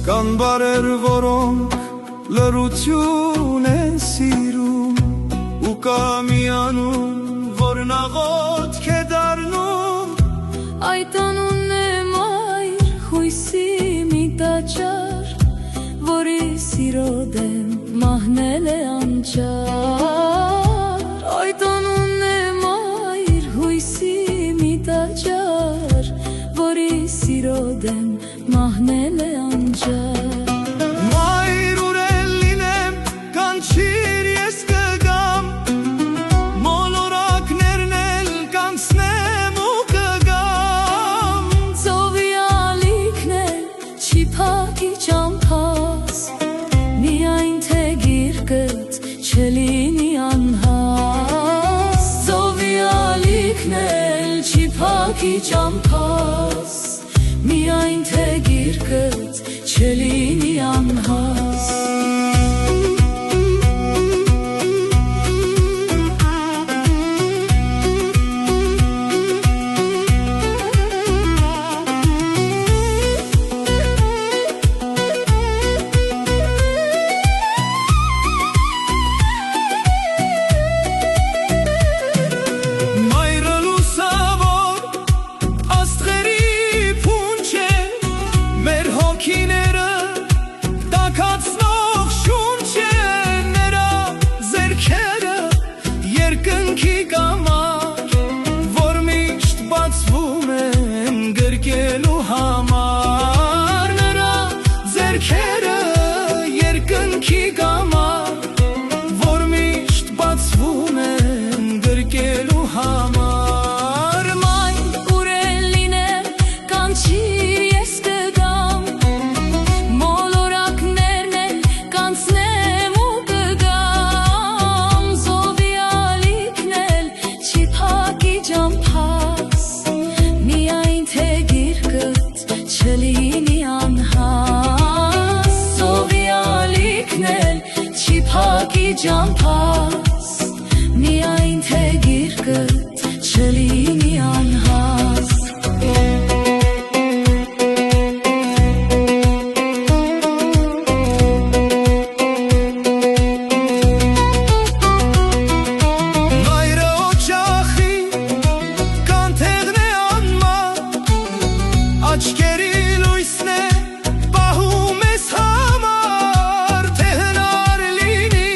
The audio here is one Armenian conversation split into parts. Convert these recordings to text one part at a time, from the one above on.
Կան բարեր, որոնք լռություն են սիրում ու կա մի անուն, որն աղոթք է դառնում Այդ անունն է մայր հույսի մի տաճար, որի սիրո դեմ մահնել է անճար Այդ անունն է մայր հույսի մի տաճար, որի սիրո դեմ մահնել է Մայր ուրել լինեմ, կանչիր ես կգամ Մոլորակներն էլ կանցնեմ ու կգամ Ծովի ալիքն էլ չի փակի ճամփաս Միայն թե գիրկդ չլինի անհաս Ծովի ալիքն էլ չի փակի ճամփաս Միայն թե գիրկդ չլինի անհաս Մայրը լուսավոր աստղերի փունջ է մեր հոգիները տաքացնող շունչ է նրա ձեռքերը երկնքի կամար որ միշտ բացվում են գրկելու համար նրա ձեռքերը երկնքի կամար որ միշտ բացվում են գրկելու համար Մայր ուրել լինեմ կանչիր ես կգամ Մոլորակներն էլ կանցնեմ ու կգամ Ծովի ալիքն էլ չի փակի ճամփաս Միայն թե գիրկդ չլինի անհաս Ծովի ալիքն էլ չի փակի ճամփաս Միայն թե գիրկդ չլինի անհաս Մայրը օջախի կանթեղն է անմար Աչքերի լույսն է պահում ես համար Թե հնար լինի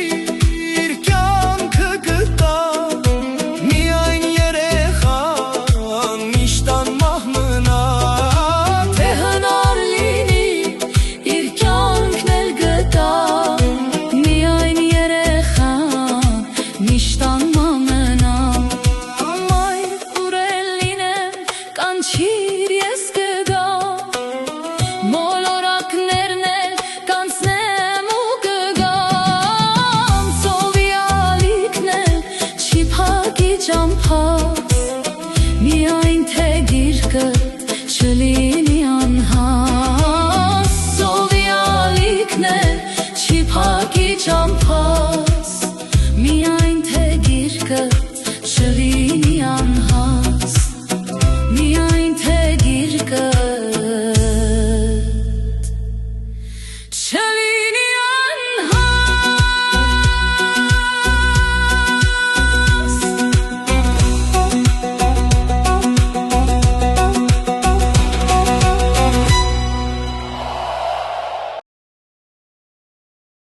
իր կյանքը գտա Միայն երեխան միշտ անմահ մնա Թե հնար լինի իր կյանքն էլ գտա Միայն երեխան միշտ անմահ մնա Մայր ուրել լինեմ կանչիր ես կգամ Մոլորակներն էլ կանցնեմ ու կգամ Ծովի ալիքն էլ չի փակի ճամփաս Միայն թե գիրկդ չլինի անհաս Ծովի ալիքն էլ չի փակի ճամփաս Միայն թե գիրկդ